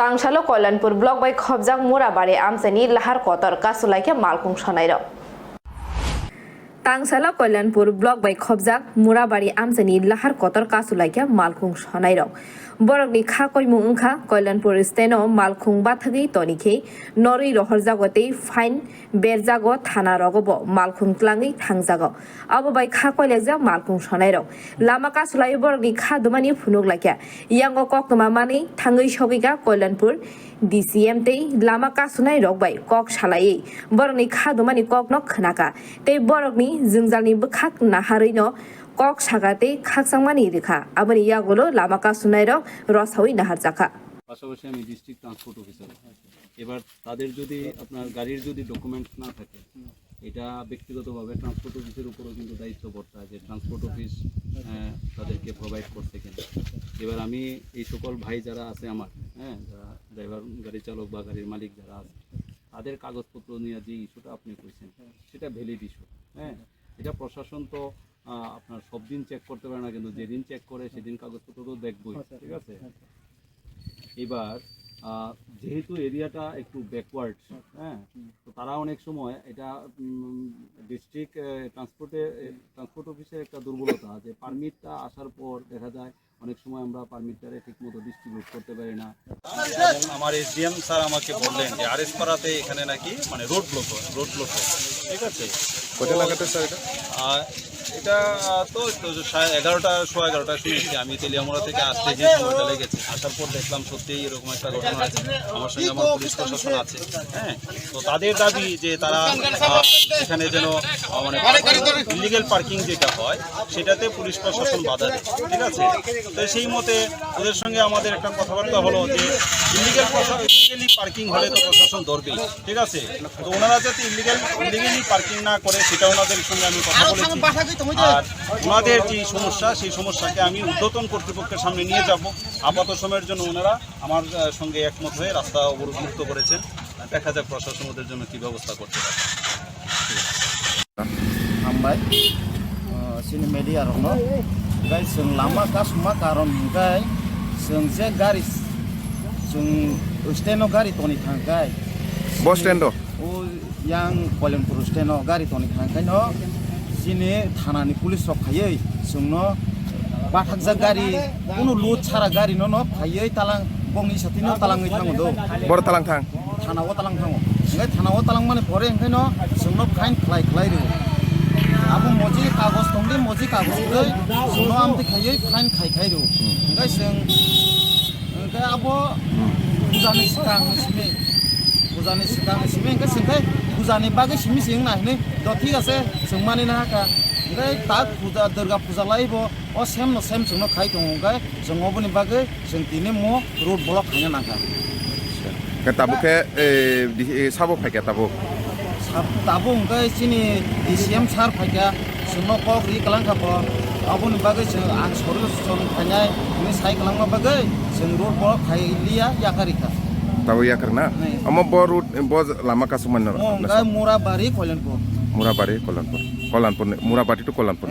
Tangsalo Koilanpur block by Khobjak Murabari Amsani Lahar Kotor Kasulaike Malkung Shanairo. Tangsalo Koilanpur block by Khobjak Murabari Amsani Lahar Kotor Kasulaike Malkung Shanairo. Borokni kha koimu ungkha Koilanpur steno Malkung bathagi tonike Nori rohorjagote fine berjago thana rogobo Malkung tlangi thangjago. Abo by kha koilekjak Malkung Shanairo. Lama kasulai borokni kha dumani phunuk lakya. Yango koktoma mani thangai shogika Koilanpur DCM tei lama kasunai rokbai kok salai borokni kha dumani kok no khnaka tei borokni jingjalni bkhak naharui no কক সাগাতে খাকসাংমানি রেখা আবার ইয়াগুলো লামাকা সুনাইর রসাউই নাহার জাকা পাশাপাশি আমি district transport officer এবার তাদের যদি আপনার গাড়ির যদি ডকুমেন্টস না থাকে এটা ব্যক্তিগতভাবে ট্রান্সপোর্ট অফিসের উপরও কিন্তু দায়িত্ব পড়তে হয় যে ট্রান্সপোর্ট অফিস তাদেরকে প্রোভাইড করছে কিনা এবার আমি এই সকল ভাই যারা আছে আমার যারা ড্রাইভার গাড়ি চালক বা গাড়ির মালিক যারা আছে তাদের কাগজপত্র নিয়ে যে ইস্যুটা আপনি কইছেন সেটা ভ্যালিড ইস্যু এটা প্রশাসন তো আপনার সব দিন চেক করতে পারে না কিন্তু যেদিন চেক করে সেদিন কাগজপত্র তো দেখবই ঠিক আছে এবার যেহেতু এরিয়াটা একটু ব্যাকওয়ার্ড তো তারা অনেক সময় এটা ডিস্ট্রিক্ট ট্রান্সপোর্ট অফিসের একটা দুর্বলতা যে পারমিটটা আসার পর দেখা যায় অনেক সময় আমরা পারমিটটারে ঠিকমতো ডিস্ট্রিবিউট করতে পারি না আমার এসডিএম স্যার আমাকে বললেন যে আরএস পাড়াতে এখানে নাকি মানে রোড ব্লক ঠিক আছে কোথায় লাগাতে স্যার এটা তো 11:15 শুনেছি আমি তেলিয়ামুড়া থেকে আসতে যে সময়টা লেগেছে আসার পর দেখলাম সত্যি এরকম একটা ঘটনা আছে আমার সঙ্গে আমার পুলিশ প্রশাসন আছে তো তাদের দাবি যে তারা এখানে যেন মানে ইলিগেল পার্কিং যেটা হয় সেটাতে পুলিশ প্রশাসন বাধা দেয় ঠিক আছে তো সেই মতে ওদের সঙ্গে আমাদের একটা কথাবার্তা হলো যে ইলিগেলি পার্কিং হলে তো প্রশাসন ধরবেই ঠিক আছে তো ওনারা যাতে ইলিগেলি পার্কিং না করে সেটা ওনাদের সঙ্গে আমি কথা বলেছি আর ওনাদের যে সমস্যা সেই সমস্যাকে আমি ঊর্ধ্বতন কর্তৃপক্ষের সামনে নিয়ে যাব আপাত সময়ের জন্য ওনারা আমার সঙ্গে একমত হয়ে রাস্তা অবরোধমুক্ত করেছেন দেখা যাক প্রশাসন ওদের জন্য কী ব্যবস্থা করতে পারে हामबाय सिनि मेडिया रनो गाय जों लामा कासमा कारन गाय जों जे गारि जों स्टेनो गारि तनि थांगाय बस स्टेन्ड ओ यां कोइलानपुर स्टेनो गारि तनि थांगाय न सिनि थानानि पुलिस रक खायै जोंनो बाथाकजा गारि कुनु लुट छारा गारि न फायै तालां गंनि साथिनो तालाङै थाङो दो बर तालां थां थानाव तालां थाङो ओंखाय थानाव तालां माने परे ओंखायनो जोंनो फाइन खालाय रो आबो मजि कागज दंदि मजि कागज दै जोंनो आमते खायै फाइन खाय रो ओंखाय जों ओंखाय आबो बुजानि सिगां सिमे ओंखाय जोंखाय बुजानि बागै सिमि सिं नायनै द ठीक আছে जों मानिनो हाका ओंखाय ता पूजा दुर्गा पूजा लायबो अ सेम जोंनो खाय दं ओंखाय जों अबनि बागै जों दिनै म रोड ब्लक खायनो नाका ताबुके साबो फायके ताबो ओंखाय सिनि DCM सार फायका जोंनो कक रि कलांखाबो अबनि बागै जों आं सरो सन फायनाय नि साइ कलांमा बागै जों रोड ब्लक खायलिया याकारिका ताबो याकारना अमा ब रोड ब लामा कासुमान ओंखाय मुराबारि कोइलानपुर मुराबारि टु कोइलानपुर मुराबारि टु कोइलानपुर